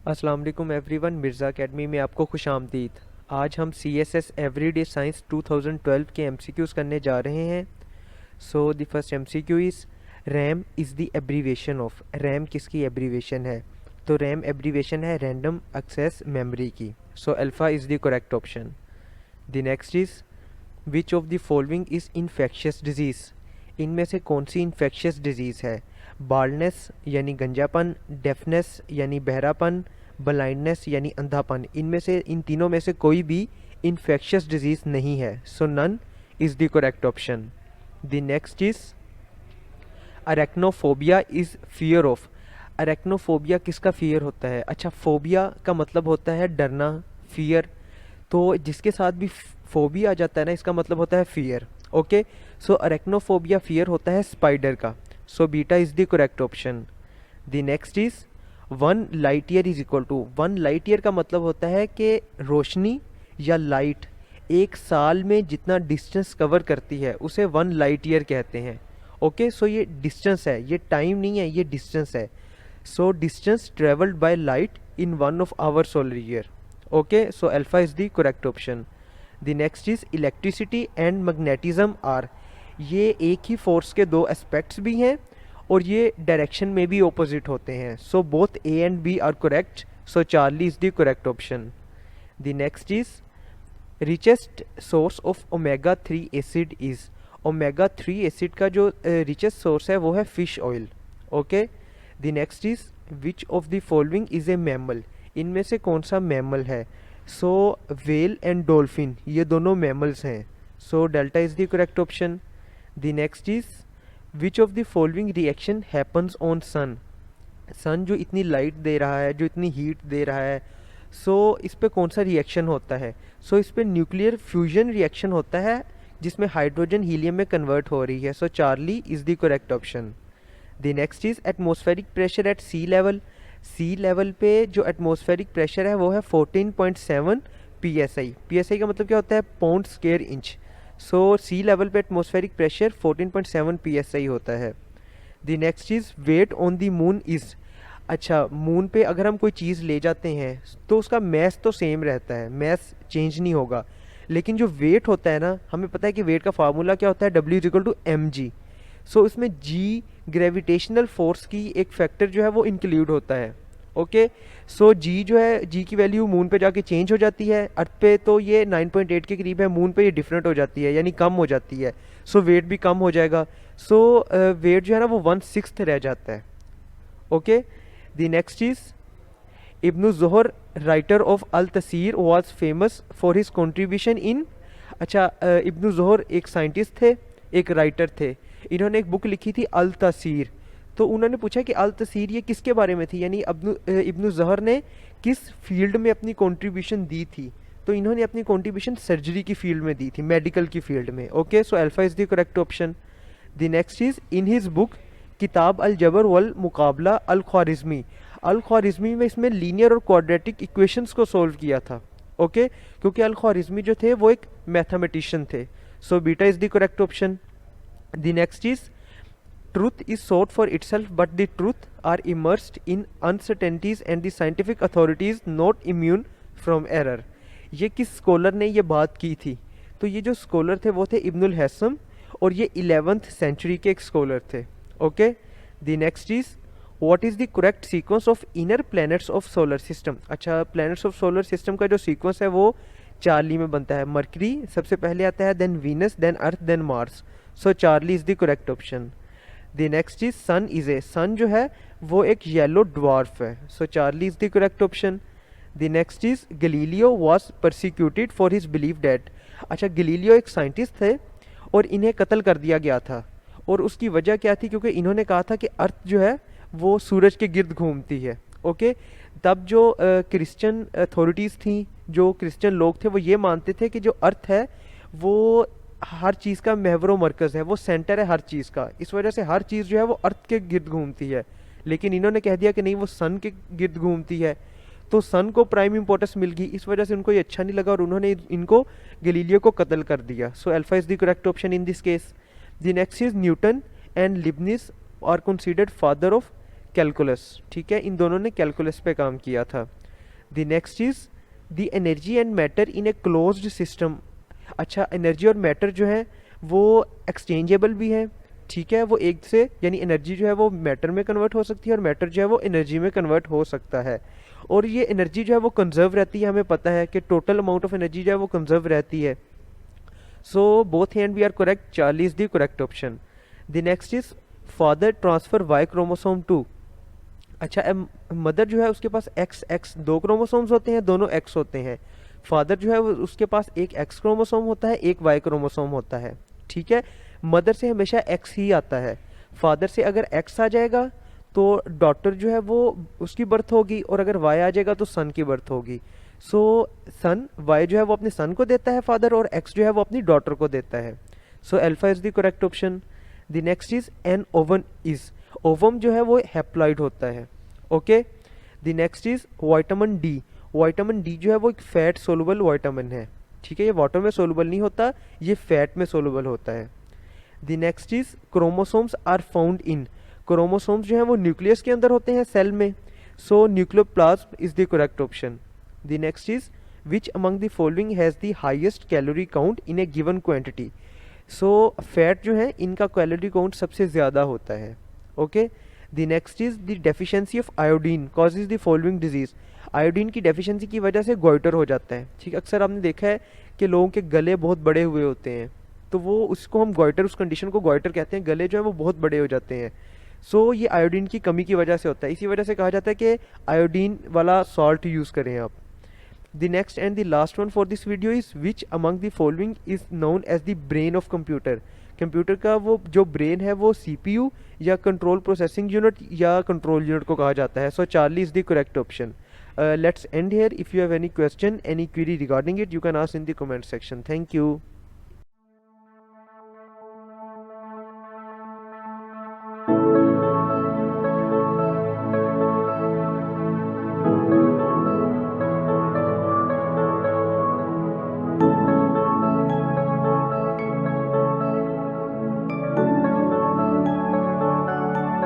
अस्सलाम वालेकुम everyone, Mirza academy में आपको खुशामदीद। आज हम CSS एवरीडे साइंस 2012 के MCQs करने जा रहे हैं। So the first MCQ is RAM is the abbreviation of. RAM किसकी एब्रीवेशन है? तो रैम एब्रीवेशन है रैंडम एक्सेस मेमोरी की। सो alpha is the correct option. The next is which of the following is infectious disease. इनमें से कौन सी infectious disease है? Baldness यानी गंजापन, डेफनेस यानी बहरापन, ब्लाइंडनेस यानी अंधापन। इनमें से इन तीनों में से कोई भी इन्फेक्शियस डिजीज़ नहीं है। So none is the correct option. The next is arachnophobia is fear of. Arachnophobia किसका फियर होता है? अच्छा, फोबिया का मतलब होता है डरना, फियर। तो जिसके साथ भी फोबिया आ जाता है ना, इसका मतलब होता है fear. Okay, so arachnophobia fear होता है स्पाइडर का। So beta is the correct option. The next is 1 light year is equal to. 1 light year का मतलब होता है कि रोशनी या लाइट एक साल में जितना डिस्टेंस कवर करती है उसे 1 लाइट ईयर कहते हैं। ओके, सो ये डिस्टेंस है, ये टाइम नहीं है, ये डिस्टेंस है। So distance travelled by light in 1 of our solar year. Okay, so alpha is the correct option. The next is electricity and magnetism are. ये एक ही फोर्स के दो एस्पेक्ट्स भी हैं और ये डायरेक्शन में भी ऑपोजिट होते हैं। So both A and B are correct. So Charlie is the correct option. The next is richest source of omega 3 acid is. Omega 3 acid का जो रिचेस्ट सोर्स है वो है fish oil. Okay, the next is which of the following is a mammal. इनमें से कौन सा mammal है? सो व्हेल एंड डॉल्फिन ये दोनों मैमल्स हैं। So Delta is the correct option. The next is which of the following reaction happens on sun. Sun जो इतनी लाइट दे रहा है, जो इतनी हीट दे रहा है, सो इस पे कौन सा रिएक्शन होता है? सो इस पे न्यूक्लियर फ्यूजन रिएक्शन होता है जिसमें हाइड्रोजन हीलियम में कन्वर्ट हो रही है। So Charlie is the correct option. The next is atmospheric pressure at sea level. Sea level पे जो एटमॉस्फेरिक प्रेशर है वो है 14.7 psi। psi का मतलब क्या होता है? Pound square inch. So sea level पे एटमॉस्फेरिक प्रेशर 14.7 psi होता है। The next is weight on the moon is. अच्छा, मून पे अगर हम कोई चीज़ ले जाते हैं तो उसका मैस तो सेम रहता है, मैस चेंज नहीं होगा, लेकिन जो वेट होता है ना, हमें पता है कि वेट का फार्मूला क्या होता है? W=mg। सो इसमें जी ग्रेविटेशनल फोर्स की एक फैक्टर जो है वो इंक्लूड होता है। ओके, सो जी जो है, जी की वैल्यू मून पे जाके चेंज हो जाती है। अर्थ पे तो ये 9.8 के करीब है, मून पे ये डिफरेंट हो जाती है, यानी कम हो जाती है। सो वेट भी कम हो जाएगा। सो वेट जो है ना वो 1/6 रह जाता है। Okay, the next is Ibn Zohr writer of al Taysir was famous for his contribution in. अच्छा, इब्न ज़ोहर एक साइंटिस्ट थे, एक राइटर थे। इन्होंने एक बुक लिखी थी अल तसीर। तो उन्होंने पूछा कि अल तसीर ये किसके बारे में थी, यानी इब्न ज़ोहर ने किस फील्ड में अपनी कंट्रीब्यूशन दी थी? तो इन्होंने अपनी कंट्रीब्यूशन सर्जरी की फील्ड में दी थी, मेडिकल की फील्ड में। Okay, so alpha is the correct option. The next is in his book किताब अल जबर वल मुकाबला अल ख्वारिज़मी। अल ख्वारिज़मी में इसमें लीनियर और क्वाड्रेटिक इक्वेशंस को सोल्व किया था। ओके, क्योंकि अल ख्वारिज़मी जो थे वो एक मैथमेटिशियन थे। सो beta is the correct option. The next is truth is sought for itself but the truth are immersed in uncertainties and the scientific authorities not immune from error। ये किस स्कॉलर ने ये बात की थी? तो ये जो स्कॉलर थे वो थे इब्नुल हैसम और ये 11th सेंचुरी के एक स्कॉलर थे। Okay, the next is what is the correct sequence of inner planets of solar system. अच्छा, प्लैनेट्स ऑफ सोलर सिस्टम का जो सीक्वेंस है वो चार्ली में बनता है। मरकरी सबसे पहले आता है, then Venus, then Earth, then Mars. So Charlie is the correct option. The next is sun is a. Sun जो है वो एक येलो ड्वार्फ है। So Charlie is the correct option. The next is Galileo was persecuted for his belief that. अच्छा, Galileo एक scientist थे और इन्हें कत्ल कर दिया गया था, और उसकी वजह क्या थी? क्योंकि इन्होंने कहा था कि अर्थ जो है वो सूरज के गिर्द घूमती है। ओके, तब जो क्रिश्चियन अथॉरिटीज़ थी, जो क्रिश्चियन लोग थे, वो ये मानते थे कि जो अर्थ है वो हर चीज़ का महवर मरकज़ है, वो सेंटर है हर चीज़ का। इस वजह से हर चीज़ जो है वो अर्थ के गिर्द घूमती है। लेकिन इन्होंने कह दिया कि नहीं, वो सन के गिर्द घूमती है, तो सन को प्राइम इंपॉर्टेंस मिल गई। इस वजह से उनको ये अच्छा नहीं लगा और उन्होंने इनको गलीलियो को कत्ल कर दिया। So alpha is the correct option in this case. The next is Newton and Leibniz are considered father of calculus. ठीक है, इन दोनों ने कैलकुलस पे काम किया था। The next is the energy and matter in a closed system. अच्छा, energy और मैटर जो है वो एक्सचेंजेबल भी है, ठीक है, वो एक से यानी एनर्जी जो है वो मैटर में कन्वर्ट हो सकती है और मैटर जो है वो एनर्जी में कन्वर्ट हो सकता है। और ये एनर्जी जो है वो कंजर्व रहती है, हमें पता है कि टोटल अमाउंट ऑफ एनर्जी जो है वो कंजर्व रहती है। So both and V are correct, Charlie is the correct option. The next is father transfer Y chromosome to. अच्छा, मदर जो है उसके पास एक्स एक्स दो क्रोमोसोम्स होते हैं, दोनों एक्स होते हैं। फादर जो है उसके पास एक एक्स क्रोमोसोम होता है, एक वाई क्रोमोसोम होता है, ठीक है। मदर से हमेशा एक्स ही आता है, फादर से अगर एक्स आ जाएगा तो डॉटर जो है वो उसकी बर्थ होगी, और अगर वाई आ जाएगा तो सन की बर्थ होगी। सो सन, वाई जो है वो अपने सन को देता है फादर, और एक्स जो है वो अपनी डॉटर को देता है। So alpha is the correct option. The next is an oven is. Ovum जो है वो हैप्लॉइड होता है, okay. The next is vitamin D. Vitamin D जो है वो एक फैट सोलुबल विटामिन है, ठीक है, ये वाटर में सोलुबल नहीं होता, ये फैट में सोलुबल होता है। The next is chromosomes are found in. Chromosomes जो है वो न्यूक्लियस के अंदर होते हैं, सेल में। So nucleoplasm is the correct option. The next is which among the following has the highest calorie count in a given quantity. So fat जो है इनका कैलोरी काउंट सबसे ज़्यादा होता है, okay. The next is the deficiency of iodine causes the following disease. Iodine की deficiency की वजह से गोइटर हो जाता है, ठीक है। अक्सर आपने देखा है कि लोगों के गले बहुत बड़े हुए होते हैं, तो वो उसको हम गोइटर, उस कंडीशन को गोइटर कहते हैं, गले जो है वो बहुत बड़े हो जाते हैं। सो ये आयोडीन की कमी की वजह से होता है, इसी वजह से कहा जाता है कि आयोडीन वाला सॉल्ट यूज़ करें आप। The next and the last one for this video is which among the following is known as the brain of computer. Computer का वो जो ब्रेन है वो सीपीयू या कंट्रोल प्रोसेसिंग यूनिट या कंट्रोल यूनिट को कहा जाता है। So Charlie is the correct option. Let's end here. If you have any question, any query regarding it, you can ask in the comment section. Thank you.